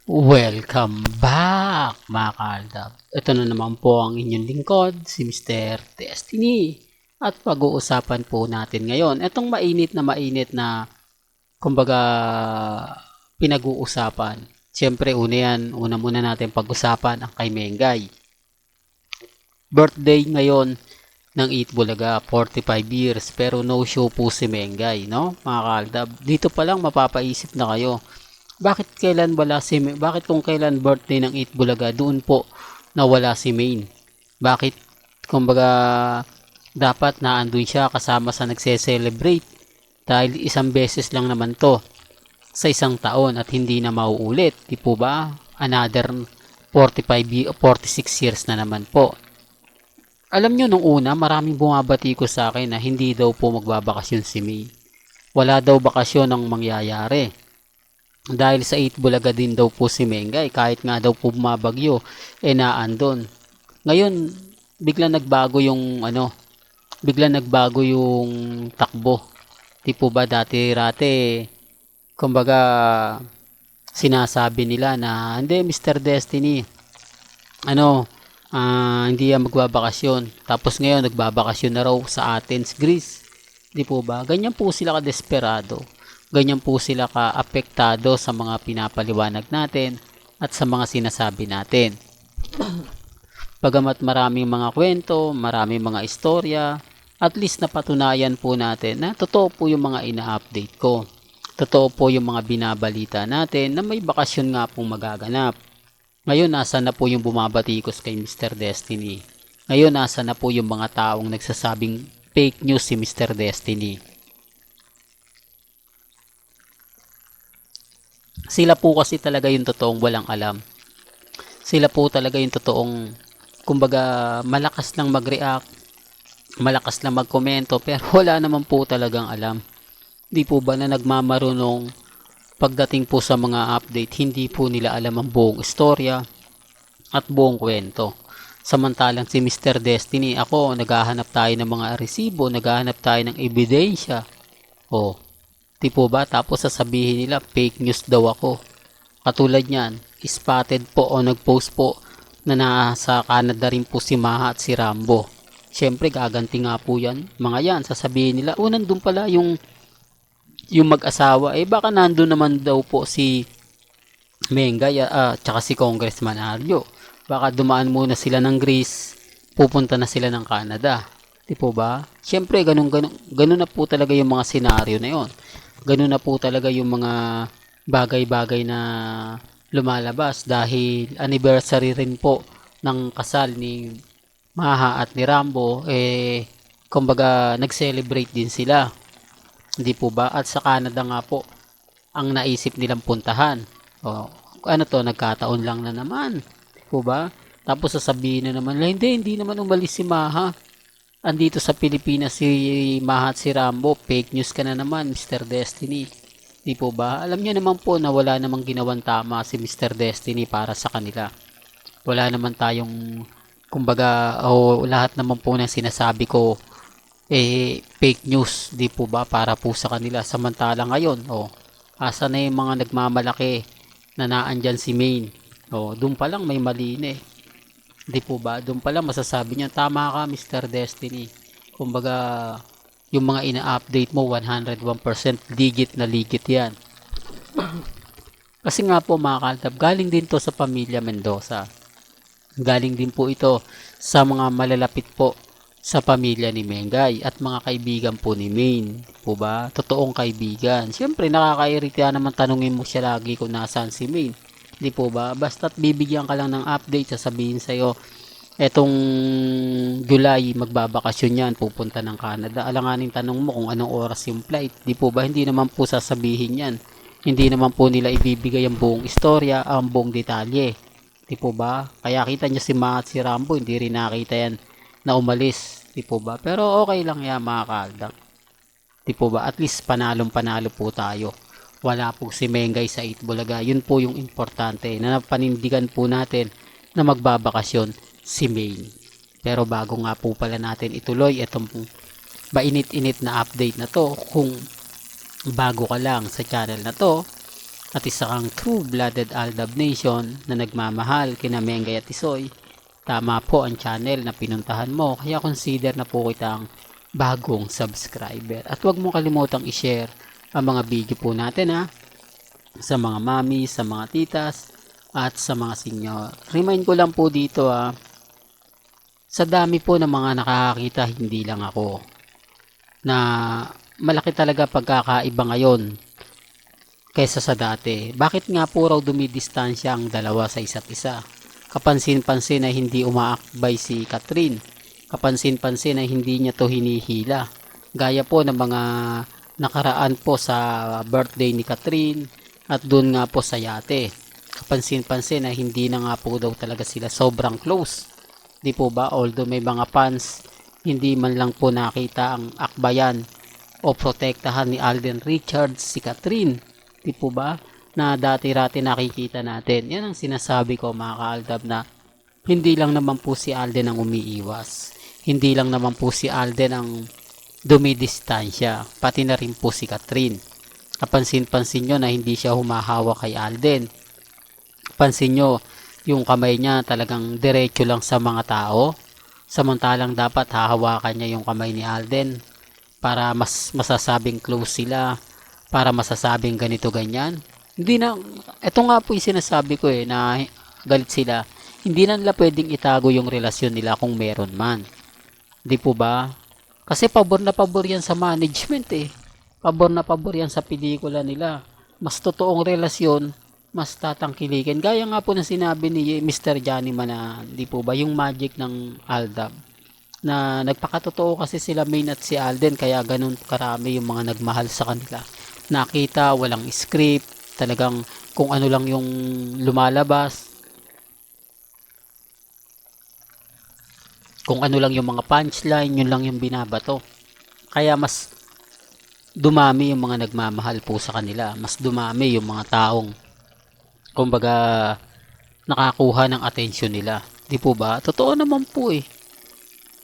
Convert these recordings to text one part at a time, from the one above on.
Welcome back mga kaaldab. Ito na naman po ang inyong lingkod, si Mr. Destiny. At pag-uusapan po natin ngayon, itong mainit na kumbaga pinag-uusapan. Siyempre una muna natin pag-usapan ang kay Mengay. Birthday ngayon ng Eat Bulaga, 45 years, pero no show po si Mengay, no mga kaaldab. Dito pa lang mapapaisip na kayo, bakit kung kailan birthday ng Eat Bulaga doon po nawala si Main? Bakit kumbaga dapat naandun siya kasama sa nagse-celebrate dahil isang beses lang naman to sa isang taon at hindi na mauulit, di po ba? Another 46 years na naman po. Alam nyo, nung una maraming bumabati ko sa akin na hindi daw po magbabakasyon si May. Wala daw bakasyon ang mangyayari. Dahil sa 8 Bulaga din daw po si Mengay, kahit nga daw po bumabagyo, naandon. Ngayon, bigla nagbago yung takbo. Di po ba dati-rate, kumbaga, sinasabi nila na, hindi Mr. Destiny, hindi yan magbabakasyon. Tapos ngayon, nagbabakasyon na raw sa Athens, Greece. Di po ba? Ganyan po sila ka-desperado. Ganyan po sila ka-apektado sa mga pinapaliwanag natin at sa mga sinasabi natin. Bagamat maraming mga kwento, maraming mga istorya, at least napatunayan po natin na totoo po yung mga ina-update ko. Totoo po yung mga binabalita natin na may bakasyon nga pong magaganap. Ngayon, nasa na po yung bumabatikos kay Mr. Destiny? Ngayon, nasa na po yung mga taong nagsasabing fake news si Mr. Destiny? Sila po kasi talaga yung totoong walang alam. Sila po talaga yung totoong, kumbaga, malakas lang mag-react, malakas lang magkomento, pero wala naman po talagang alam. Di po ba na nagmamarunong pagdating po sa mga update, hindi po nila alam ang buong istorya at buong kwento. Samantalang si Mr. Destiny, ako, naghahanap tayo ng mga resibo, naghahanap tayo ng ebidensya. Oh, di po ba? Tapos sasabihin nila, fake news daw ako. Katulad niyan, spotted po o nag-post po na nasa Canada rin po si Maha at si Rambo. Siyempre, gaganti nga po yan. Mga yan, sasabihin nila, nandun pala yung mag-asawa. Baka nandun naman daw po si Mengay tsaka si Congressman Arjo. Baka dumaan muna sila ng Greece, pupunta na sila ng Canada. Di po ba? Siyempre, ganun na po talaga yung mga senaryo na yon. Ganun na po talaga yung mga bagay-bagay na lumalabas dahil anniversary rin po ng kasal ni Maha at ni Rambo, kumbaga nag-celebrate din sila. Hindi po ba? At sa Canada nga po ang naisip nilang puntahan. Nagkataon lang na naman. Di po ba? Tapos sasabihin na naman, hindi naman umalis si Maha. Andito sa Pilipinas si Maha at si Rambo, fake news ka na naman, Mr. Destiny. Di po ba? Alam niyo naman po na wala namang ginawang tama si Mr. Destiny para sa kanila. Wala naman tayong, kumbaga, lahat naman po ng sinasabi ko, fake news, di po ba, para po sa kanila. Samantala ngayon, asa na yung mga nagmamalaki na naandyan si Main. Doon pa lang may mali na Di po ba? Doon pala masasabi niya, tama ka Mr. Destiny. Kumbaga, yung mga ina-update mo, 101% ligit na ligit yan. Kasi nga po mga kaltab, galing din to sa pamilya Mendoza. Galing din po ito sa mga malalapit po sa pamilya ni Mengay at mga kaibigan po ni Main. Po ba? Totoong kaibigan. Siyempre, nakakairita naman tanungin mo siya lagi kung nasaan si Main. Di po ba? Basta't bibigyan ka lang ng update, sasabihin sa'yo, etong July, magbabakasyon yan, pupunta ng Canada. Alanganin tanong mo kung anong oras yung flight. Di po ba? Hindi naman po sasabihin yan. Hindi naman po nila ibibigay ang buong istorya, ang buong detalye. Di po ba? Kaya kita niya si Matt, si Rambo, hindi rin nakita yan na umalis. Di po ba? Pero okay lang yan mga kaldak. Di po ba? At least panalo po tayo. Wala po si Mengay sa 8 Bulaga. Yun po yung importante na napanindigan po natin na magbabakasyon si Main. Pero bago nga po pala natin ituloy itong mainit-init na update na to, kung bago ka lang sa channel na to, at isa kang true-blooded Aldab Nation na nagmamahal kina Mengay at Tisoy, tama po ang channel na pinuntahan mo, kaya consider na po kitang bagong subscriber. At huwag mo kalimutang i-share ang mga video po natin sa mga mami, sa mga titas, at sa mga senior. Remind ko lang po dito sa dami po ng mga nakakakita, hindi lang ako, na malaki talaga pagkakaiba ngayon kaysa sa dati. Bakit nga po raw dumidistansya ang dalawa sa isa't isa? Kapansin-pansin na hindi umaakbay si Catherine. Kapansin-pansin na hindi niya to hinihila. Gaya po ng mga nakaraan po sa birthday ni Catherine at doon nga po sa yate. Kapansin-pansin na hindi na nga po daw talaga sila sobrang close. Di po ba? Although may mga fans, hindi man lang po nakita ang akbayan o protektahan ni Alden Richards si Catherine. Di po ba? Na dati-rati nakikita natin. Yan ang sinasabi ko mga ka-Aldab, na hindi lang naman po si Alden ang umiiwas. Hindi lang naman po si Alden ang dumidistansya. Pati na rin po si Catherine. Kapansin-pansin nyo na hindi siya humahawa kay Alden. Pansin nyo, yung kamay niya talagang diretso lang sa mga tao. Samantalang dapat hahawakan niya yung kamay ni Alden para mas masasabing close sila, para masasabing ganito ganyan. Hindi na, ito nga po yung sinasabi ko na galit sila. Hindi na nila pwedeng itago yung relasyon nila kung meron man. Di po ba? Kasi pabor na pabor yan sa management Pabor na pabor yan sa pelikula nila. Mas totoong relasyon, mas tatangkilikin. Gaya nga po na sinabi ni Mr. Johnny Man na, di po ba, yung magic ng Aldab. Na nagpakatotoo kasi sila Main at si Alden, kaya ganun karami yung mga nagmahal sa kanila. Nakita, walang script, talagang kung ano lang yung lumalabas, kung ano lang yung mga punchline, yun lang yung binabato. Kaya mas dumami yung mga nagmamahal po sa kanila, mas dumami yung mga taong kumbaga nakakuha ng atensyon nila. Di po ba? Totoo naman po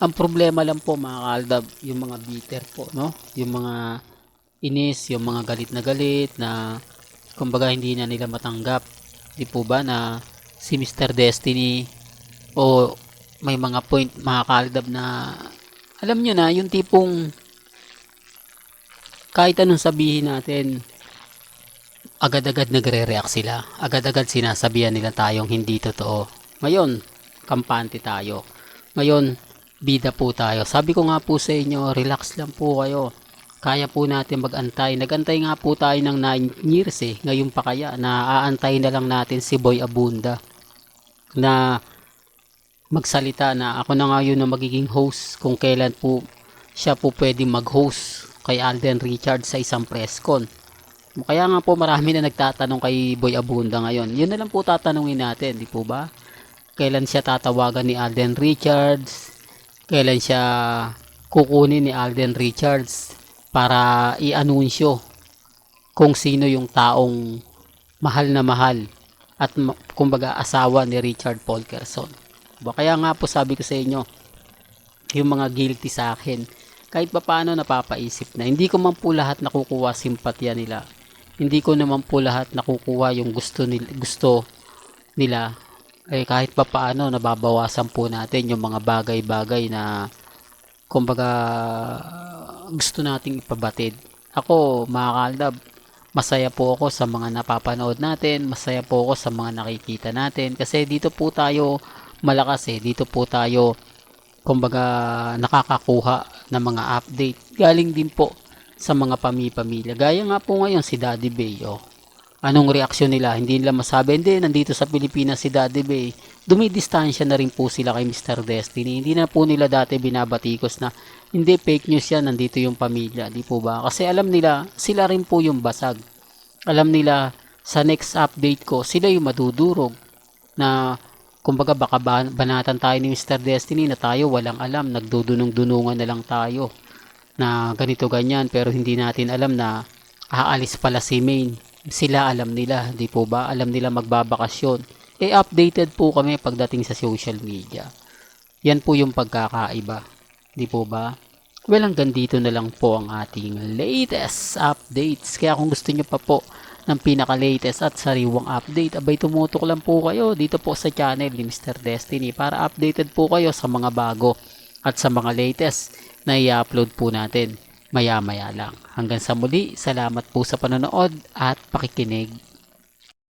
Ang problema lang po mga ka-Aldab, yung mga bitter po, no? Yung mga inis, yung mga galit na kumbaga hindi na nila matanggap. Di po ba na si Mr. Destiny o may mga point mga ka-Aldab na alam nyo na yung tipong kahit anong sabihin natin, agad-agad nagre-react sila. Agad-agad sinasabihan nila tayong hindi totoo. Ngayon, kampante tayo. Ngayon, bida po tayo. Sabi ko nga po sa inyo, relax lang po kayo. Kaya po natin mag-antay. Nag-antay nga po tayo ng 9 years Ngayon pa kaya na aantay na lang natin si Boy Abunda na magsalita na ako na nga yun na magiging host kung kailan po siya po pwedeng mag-host kay Alden Richards sa isang press con. Kaya nga po marami na nagtatanong kay Boy Abunda ngayon. Yun na lang po tatanungin natin, di po ba? Kailan siya tatawagan ni Alden Richards? Kailan siya kukunin ni Alden Richards para i-anunsyo kung sino yung taong mahal na mahal at kumbaga asawa ni Richard Polkerson. Kaya nga po sabi ko sa inyo, yung mga guilty sa akin, kahit pa paano napapaisip na, hindi ko man po lahat nakukuha simpatya nila. Hindi ko naman po lahat nakukuha yung gusto nila. Kahit pa paano nababawasan po natin yung mga bagay-bagay na kumbaga gusto nating ipabatid. Ako, mga ka-Aldab, masaya po ako sa mga napapanood natin, masaya po ako sa mga nakikita natin kasi dito po tayo malakas dito po tayo kumbaga nakakakuha ng mga update. Galing din po sa mga pamilya. Gaya nga po ngayon si Daddy Bay. Anong reaksyon nila? Hindi nila masabi, hindi, nandito sa Pilipinas si Daddy Bay. Dumidistansya na rin po sila kay Mr. Destiny. Hindi na po nila dati binabatikos na hindi, fake news yan, nandito yung pamilya. Di po ba? Kasi alam nila, sila rin po yung basag. Alam nila, sa next update ko, sila yung madudurog. Na, kumbaga baka banatan tayo ni Mr. Destiny na tayo walang alam, nagdudunong-dunungan na lang tayo. Na ganito ganyan, pero hindi natin alam na aalis pala si Main. Sila alam nila, di po ba? Alam nila magbabakasyon. Updated po kami pagdating sa social media. Yan po yung pagkakaiba. Di po ba? Well, hanggang dito na lang po ang ating latest updates. Kaya kung gusto nyo pa po ng pinaka-latest at sariwang update, abay tumutok lang po kayo dito po sa channel ni Mr. Destiny para updated po kayo sa mga bago at sa mga latest na i-upload po natin maya maya lang. Hanggang sa muli, salamat po sa panonood at pakikinig.